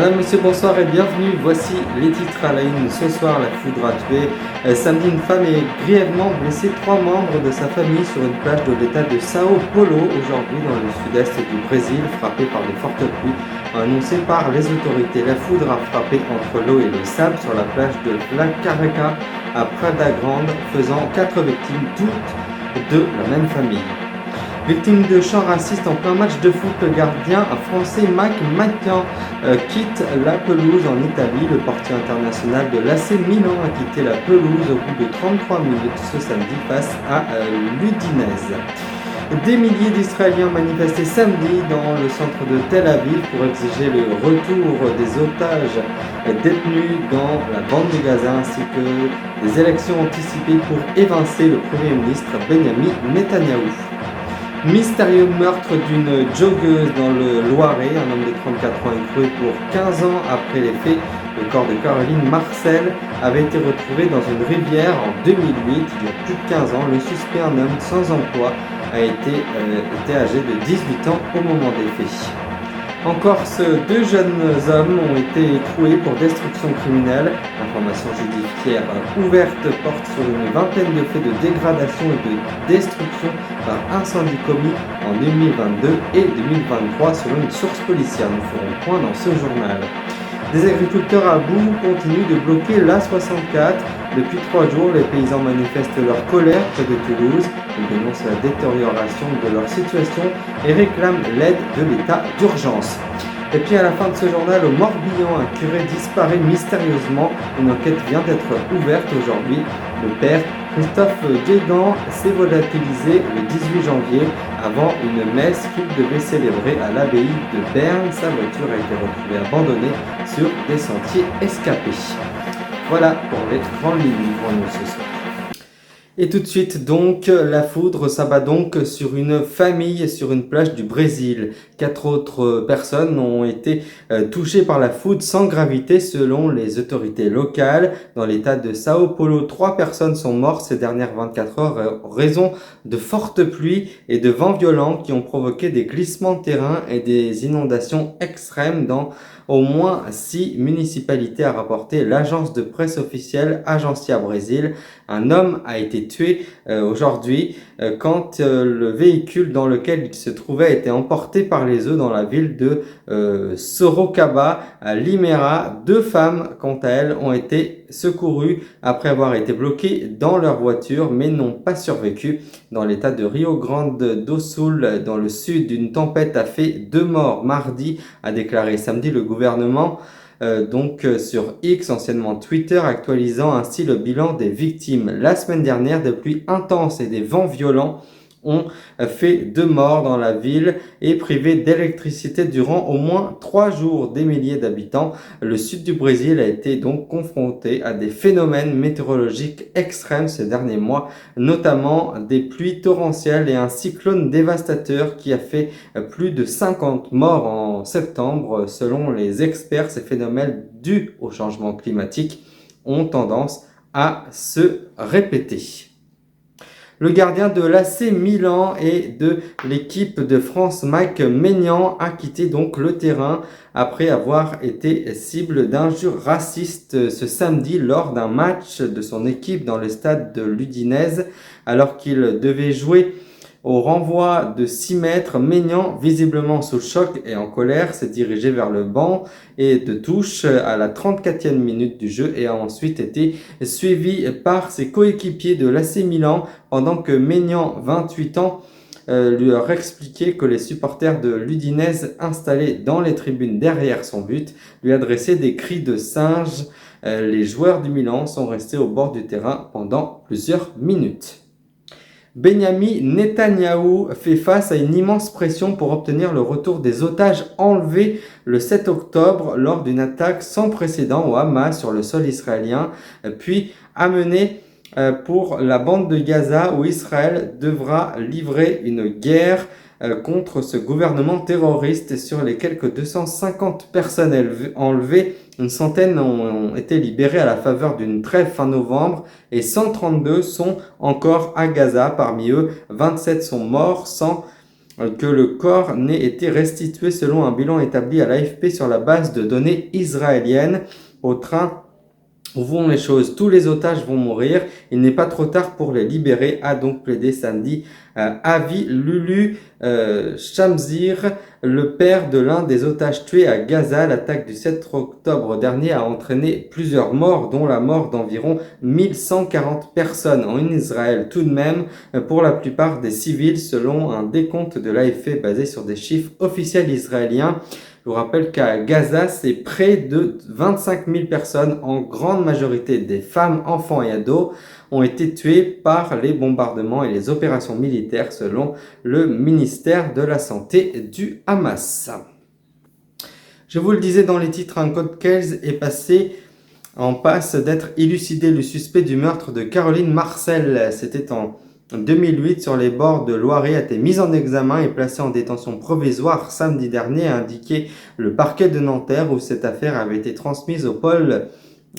Madame, Monsieur, bonsoir et bienvenue. Voici les titres à la une. Ce soir, la foudre a tué. Samedi, une femme est grièvement blessée 3 membres de sa famille sur une plage de l'état de Sao Paulo, aujourd'hui dans le sud-est du Brésil, frappé par de fortes pluies, annoncé par les autorités. La foudre a frappé entre l'eau et le sable sur la plage de La Careca à Praia Grande, faisant 4 victimes, toutes de la même famille. Victime de chants racistes en plein match de foot, le gardien français Mike Maignan quitte la pelouse en Italie. Le portier international de l'AC Milan a quitté la pelouse au bout de 33 minutes ce samedi face à l'Udinese. Des milliers d'Israéliens manifestaient samedi dans le centre de Tel Aviv pour exiger le retour des otages détenus dans la bande de Gaza ainsi que des élections anticipées pour évincer le Premier ministre Benjamin Netanyahou. Mystérieux meurtre d'une joggeuse dans le Loiret. Un homme de 34 ans écroué pour 15 ans après les faits. Le corps de Caroline Marcel avait été retrouvé dans une rivière en 2008, il y a plus de 15 ans. Le suspect, un homme sans emploi, était âgé de 18 ans au moment des faits. En Corse, 2 jeunes hommes ont été écroués pour destruction criminelle. L'information judiciaire ouverte porte sur une vingtaine de faits de dégradation et de destruction par incendie commis en 2022 et 2023 selon une source policière. Nous ferons point dans ce journal. Des agriculteurs à bout continuent de bloquer l'A64. Depuis 3 jours, les paysans manifestent leur colère près de Toulouse. Ils dénoncent la détérioration de leur situation et réclament l'aide de l'état d'urgence. Et puis à la fin de ce journal, au Morbihan, un curé disparaît mystérieusement. Une enquête vient d'être ouverte aujourd'hui. Le père Christophe Guégan s'est volatilisé le 18 janvier avant une messe qu'il devait célébrer à l'abbaye de Berne. Sa voiture a été retrouvée abandonnée sur des sentiers escapés. Voilà pour les grandes lignes pour nous ce soir. Et tout de suite donc, la foudre s'abat donc sur une famille sur une plage du Brésil. 4 autres personnes ont été touchées par la foudre sans gravité selon les autorités locales. Dans l'état de Sao Paulo, 3 personnes sont mortes ces dernières 24 heures en raison de fortes pluies et de vents violents qui ont provoqué des glissements de terrain et des inondations extrêmes dans au moins 6 municipalités, a rapporté l'agence de presse officielle Agência Brasil. Un homme a été tué aujourd'hui quand le véhicule dans lequel il se trouvait a été emporté par les eaux dans la ville de Sorocaba à Limeira. 2 femmes, quant à elles, ont été secourues après avoir été bloquées dans leur voiture mais n'ont pas survécu. Dans l'état de Rio Grande do Sul, dans le sud, une tempête a fait 2 morts mardi, a déclaré samedi le gouvernement. Sur X, anciennement Twitter, actualisant ainsi le bilan des victimes. La semaine dernière, des pluies intenses et des vents violents ont fait 2 morts dans la ville et privé d'électricité durant au moins 3 jours des milliers d'habitants. Le sud du Brésil a été donc confronté à des phénomènes météorologiques extrêmes ces derniers mois, notamment des pluies torrentielles et un cyclone dévastateur qui a fait plus de 50 morts en septembre. Selon les experts, ces phénomènes dus au changement climatique ont tendance à se répéter. Le gardien de l'AC Milan et de l'équipe de France, Mike Maignan, a quitté donc le terrain après avoir été cible d'injures racistes ce samedi lors d'un match de son équipe dans le stade de l'Udinese. Alors qu'il devait jouer au renvoi de 6 mètres, Maignan, visiblement sous le choc et en colère, s'est dirigé vers le banc et de touche à la 34e minute du jeu et a ensuite été suivi par ses coéquipiers de l'AC Milan pendant que Maignan, 28 ans, lui a expliqué que les supporters de l'Udinese installés dans les tribunes derrière son but lui adressaient des cris de singe. Les joueurs du Milan sont restés au bord du terrain pendant plusieurs minutes. Benjamin Netanyahou fait face à une immense pression pour obtenir le retour des otages enlevés le 7 octobre lors d'une attaque sans précédent au Hamas sur le sol israélien, puis amené pour la bande de Gaza où Israël devra livrer une guerre contre ce gouvernement terroriste. Sur les quelques 250 personnes enlevées, une centaine ont été libérées à la faveur d'une trêve fin novembre et 132 sont encore à Gaza. Parmi eux, 27 sont morts sans que le corps n'ait été restitué selon un bilan établi à l'AFP sur la base de données israéliennes. Au train où vont les choses, tous les otages vont mourir, il n'est pas trop tard pour les libérer, a donc plaidé samedi Avi Lulu Shamzir, le père de l'un des otages tués à Gaza. L'attaque du 7 octobre dernier a entraîné plusieurs morts, dont la mort d'environ 1140 personnes en Israël tout de même, pour la plupart des civils, selon un décompte de l'AFP basé sur des chiffres officiels israéliens. Je vous rappelle qu'à Gaza, c'est près de 25 000 personnes, en grande majorité des femmes, enfants et ados, ont été tuées par les bombardements et les opérations militaires selon le ministère de la Santé du Hamas. Je vous le disais dans les titres, un code case est passé en passe d'être élucidé. Le suspect du meurtre de Caroline Marcel, c'était en 2008 sur les bords de Loiret, a été mis en examen et placé en détention provisoire samedi dernier, a indiqué le parquet de Nanterre, où cette affaire avait été transmise au pôle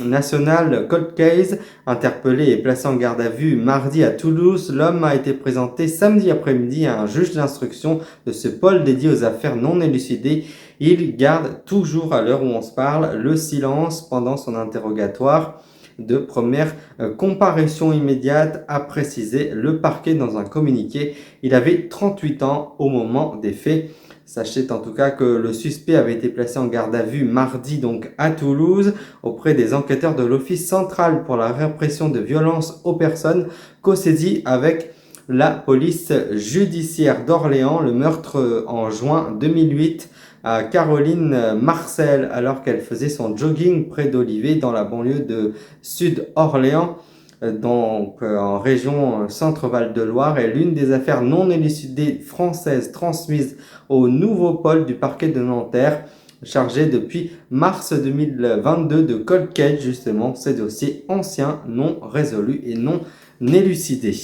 national Cold Case. Interpellé et placé en garde à vue mardi à Toulouse, l'homme a été présenté samedi après-midi à un juge d'instruction de ce pôle dédié aux affaires non élucidées. Il garde toujours, à l'heure où on se parle, le silence pendant son interrogatoire de première comparution immédiate, a précisé le parquet dans un communiqué. Il avait 38 ans au moment des faits. Sachez en tout cas que le suspect avait été placé en garde à vue mardi donc à Toulouse auprès des enquêteurs de l'Office central pour la répression de violences aux personnes, co-saisi avec la police judiciaire d'Orléans. Le meurtre en juin 2008 à Caroline Marcel alors qu'elle faisait son jogging près d'Olivet dans la banlieue de Sud-Orléans, donc en région Centre-Val de Loire, est l'une des affaires non élucidées françaises transmises au nouveau pôle du parquet de Nanterre, chargé depuis mars 2022 de cold case, justement ces dossiers anciens non résolus et non élucidés.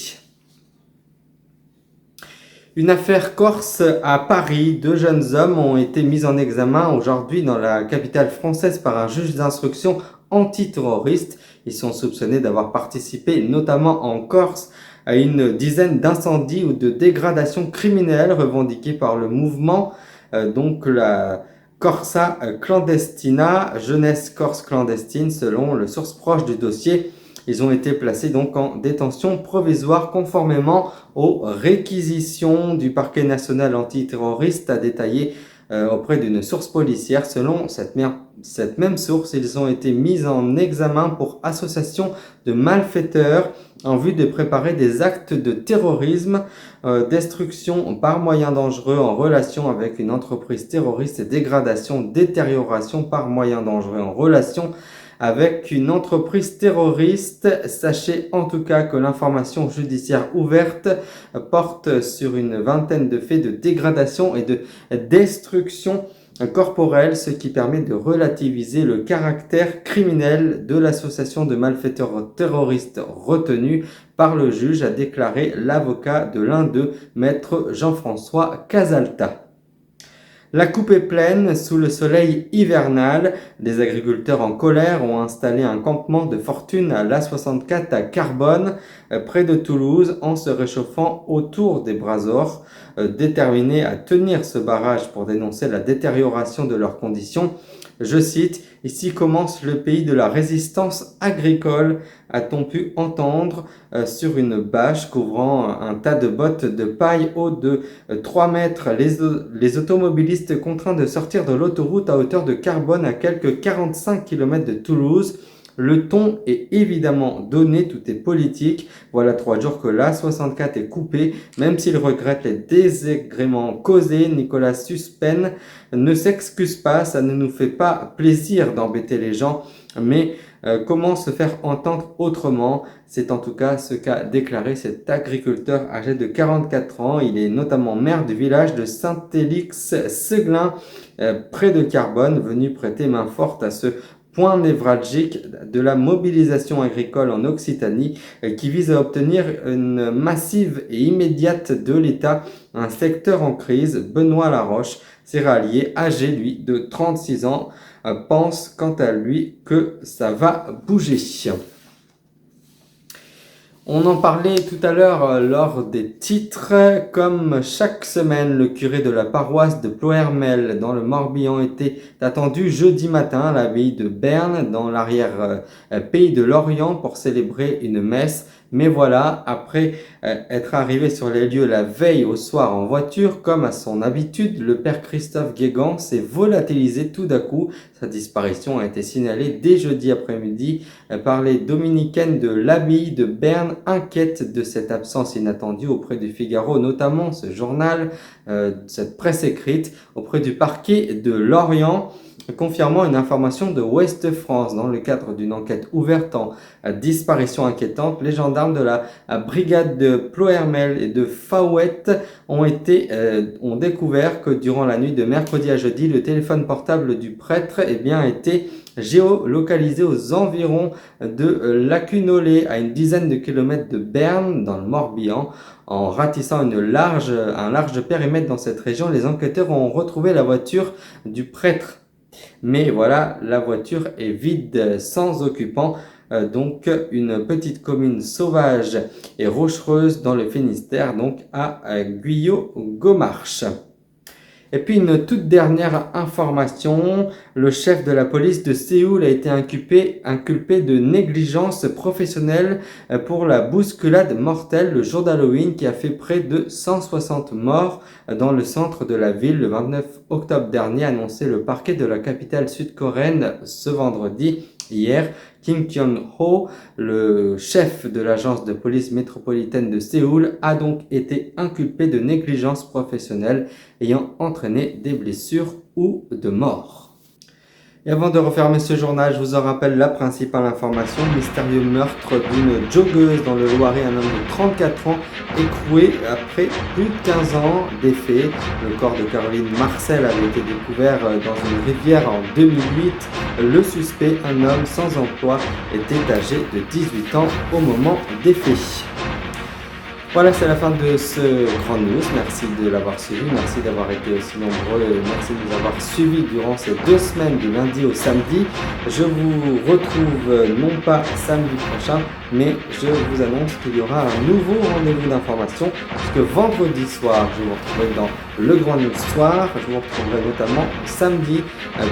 Une affaire corse à Paris. 2 jeunes hommes ont été mis en examen aujourd'hui dans la capitale française par un juge d'instruction antiterroriste. Ils sont soupçonnés d'avoir participé, notamment en Corse, à une dizaine d'incendies ou de dégradations criminelles revendiquées par le mouvement, donc la Corsa Clandestina, jeunesse corse clandestine, selon le source proche du dossier. Ils ont été placés donc en détention provisoire conformément aux réquisitions du parquet national antiterroriste, a détaillé auprès d'une source policière. Selon cette même source, ils ont été mis en examen pour association de malfaiteurs en vue de préparer des actes de terrorisme, destruction par moyens dangereux en relation avec une entreprise terroriste et dégradation, détérioration par moyens dangereux en relation avec une entreprise terroriste. Sachez en tout cas que l'information judiciaire ouverte porte sur une vingtaine de faits de dégradation et de destruction corporelle, ce qui permet de relativiser le caractère criminel de l'association de malfaiteurs terroristes retenue par le juge, a déclaré l'avocat de l'un d'eux, maître Jean-François Casalta. La coupe est pleine sous le soleil hivernal. Des agriculteurs en colère ont installé un campement de fortune à l'A64 à Carbone, près de Toulouse, en se réchauffant autour des brasors. Déterminés à tenir ce barrage pour dénoncer la détérioration de leurs conditions. Je cite, « Ici commence le pays de la résistance agricole », a-t-on pu entendre sur une bâche couvrant un tas de bottes de paille haut de 3 mètres. Les automobilistes contraints de sortir de l'autoroute à hauteur de Carbone à quelques 45 km de Toulouse. Le ton est évidemment donné, tout est politique. Voilà 3 jours que l'A64 est coupé. Même s'il regrette les désagréments causés, Nicolas Suspène ne s'excuse pas. Ça ne nous fait pas plaisir d'embêter les gens, mais comment se faire entendre autrement? C'est en tout cas ce qu'a déclaré cet agriculteur âgé de 44 ans. Il est notamment maire du village de Saint-Élix-Seguelin, près de Carbone, venu prêter main forte à ce point névralgique de la mobilisation agricole en Occitanie, qui vise à obtenir une massive et immédiate de l'État, un secteur en crise. Benoît Laroche, céréalier âgé, lui, de 36 ans, pense quant à lui que ça va bouger. On en parlait tout à l'heure lors des titres. Comme chaque semaine, le curé de la paroisse de Ploërmel dans le Morbihan était attendu jeudi matin à l'abbaye de Berne dans l'arrière-pays de Lorient pour célébrer une messe. Mais voilà, après être arrivé sur les lieux la veille au soir en voiture, comme à son habitude, le père Christophe Guégan s'est volatilisé tout d'un coup. Sa disparition a été signalée dès jeudi après-midi par les dominicaines de l'abbaye de Berne, inquiètes de cette absence inattendue auprès du Figaro, notamment ce journal, cette presse écrite, auprès du parquet de Lorient, confirmant une information de Ouest France. Dans le cadre d'une enquête ouverte en disparition inquiétante, les gendarmes de la brigade de Ploërmel et de Fauët ont découvert que durant la nuit de mercredi à jeudi, le téléphone portable du prêtre était géolocalisé aux environs de Lacunolé, à une dizaine de kilomètres de Berne, dans le Morbihan. En ratissant un large périmètre dans cette région, les enquêteurs ont retrouvé la voiture du prêtre. Mais voilà, la voiture est vide, sans occupant. Donc une petite commune sauvage et rochereuse dans le Finistère, donc à Guyot-Gomarche. Et puis une toute dernière information, le chef de la police de Séoul a été inculpé de négligence professionnelle pour la bousculade mortelle le jour d'Halloween qui a fait près de 160 morts dans le centre de la ville le 29 octobre dernier, annoncé le parquet de la capitale sud-coréenne ce vendredi. Hier, Kim Kyung-ho, le chef de l'agence de police métropolitaine de Séoul, a donc été inculpé de négligence professionnelle ayant entraîné des blessures ou de mort. Et avant de refermer ce journal, je vous en rappelle la principale information. Mystérieux meurtre d'une joggeuse dans le Loiret. Un homme de 34 ans écroué après plus de 15 ans des faits. Le corps de Caroline Marcel avait été découvert dans une rivière en 2008. Le suspect, un homme sans emploi, était âgé de 18 ans au moment des faits. Voilà, c'est la fin de ce Grand News. Merci de l'avoir suivi, merci d'avoir été aussi nombreux, merci de nous avoir suivis durant ces 2 semaines du lundi au samedi. Je vous retrouve non pas samedi prochain, mais je vous annonce qu'il y aura un nouveau rendez-vous d'information, puisque vendredi soir, je vous retrouverai dans le Grand News Soir. Je vous retrouverai notamment samedi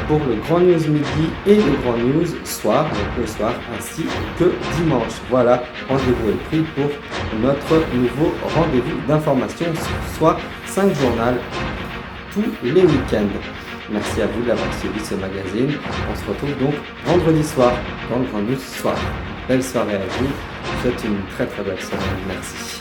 pour le Grand News Midi et le Grand News Soir, donc le soir, ainsi que dimanche. Voilà, rendez-vous est pris pour notre nouveau rendez-vous d'information, soit 5 journaux tous les week-ends. Merci à vous d'avoir suivi ce magazine. On se retrouve donc vendredi soir dans le Grand News Soir. Belle soirée à vous. Je vous souhaite une très très belle semaine. Merci.